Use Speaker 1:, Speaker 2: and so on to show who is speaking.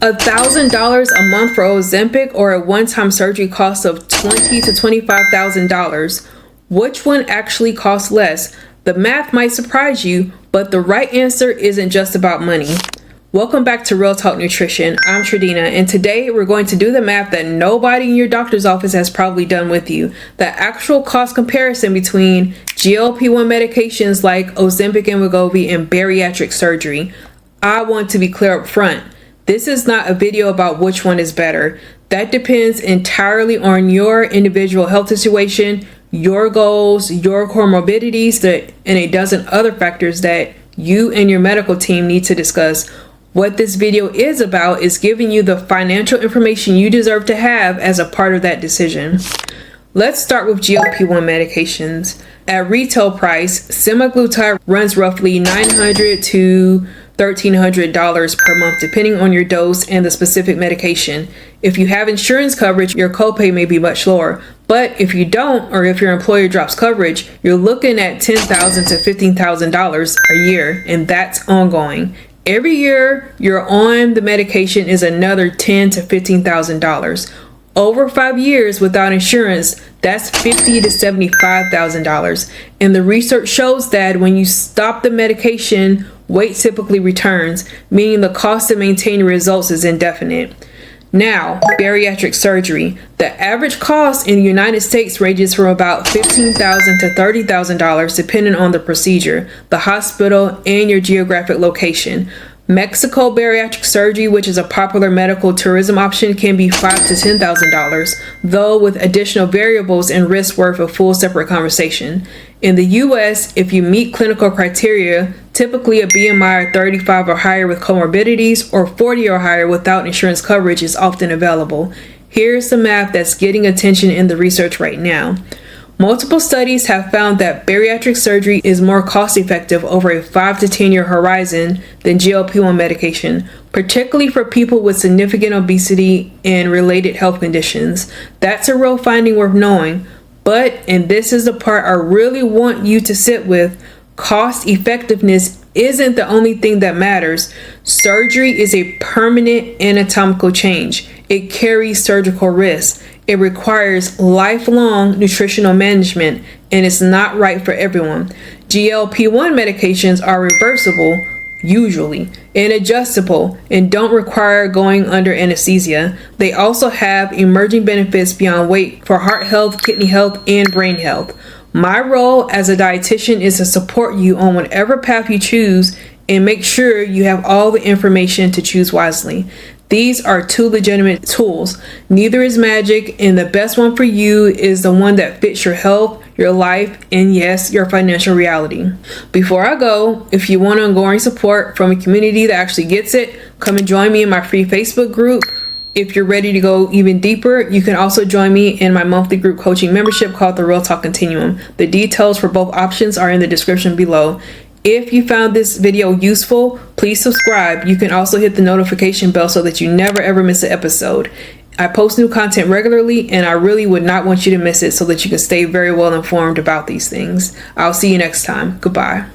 Speaker 1: $1,000 a month for Ozempic or a one-time surgery cost of $20,000 to $25,000. Which one actually costs less? The math might surprise you, but the right answer isn't just about money. Welcome back to Real Talk Nutrition. I'm Tradena, and today we're going to do the math that nobody in your doctor's office has probably done with you. The actual cost comparison between GLP-1 medications like Ozempic and Wegovy and bariatric surgery. I want to be clear up front. This is not a video about which one is better. That depends entirely on your individual health situation, your goals, your comorbidities, and a dozen other factors that you and your medical team need to discuss. What this video is about is giving you the financial information you deserve to have as a part of that decision. Let's start with GLP-1 medications. At retail price, semaglutide runs roughly $900 to $1,300 per month, depending on your dose and the specific medication. If you have insurance coverage, your copay may be much lower. But if you don't, or if your employer drops coverage, you're looking at $10,000 to $15,000 a year, and that's ongoing. Every year you're on the medication is another $10,000 to $15,000. Over 5 years without insurance, that's $50,000 to $75,000. And the research shows that when you stop the medication, weight typically returns, meaning the cost to maintain results is indefinite. Now, bariatric surgery. The average cost in the United States ranges from about $15,000 to $30,000 depending on the procedure, the hospital, and your geographic location. Mexico bariatric surgery, which is a popular medical tourism option, can be $5,000 to $10,000, though with additional variables and risks worth a full separate conversation. In the US, if you meet clinical criteria, typically a BMI of 35 or higher with comorbidities or 40 or higher without insurance coverage is often available. Here's the math that's getting attention in the research right now. Multiple studies have found that bariatric surgery is more cost-effective over a 5 to 10 year horizon than GLP-1 medication, particularly for people with significant obesity and related health conditions. That's a real finding worth knowing. But, and this is the part I really want you to sit with, cost effectiveness isn't the only thing that matters. Surgery is a permanent anatomical change. It carries surgical risks. It requires lifelong nutritional management, and it's not right for everyone. GLP-1 medications are reversible, usually, and adjustable, and don't require going under anesthesia. They also have emerging benefits beyond weight for heart health, kidney health, and brain health. My role as a dietitian is to support you on whatever path you choose and make sure you have all the information to choose wisely. These are two legitimate tools. Neither is magic, and the best one for you is the one that fits your health, your life, and yes, your financial reality. Before I go, if you want ongoing support from a community that actually gets it, come and join me in my free Facebook group. If you're ready to go even deeper, you can also join me in my monthly group coaching membership called the Real Talk Continuum. The details for both options are in the description below. If you found this video useful, please subscribe. You can also hit the notification bell so that you never ever miss an episode. I post new content regularly, and I really would not want you to miss it so that you can stay very well informed about these things. I'll see you next time. Goodbye.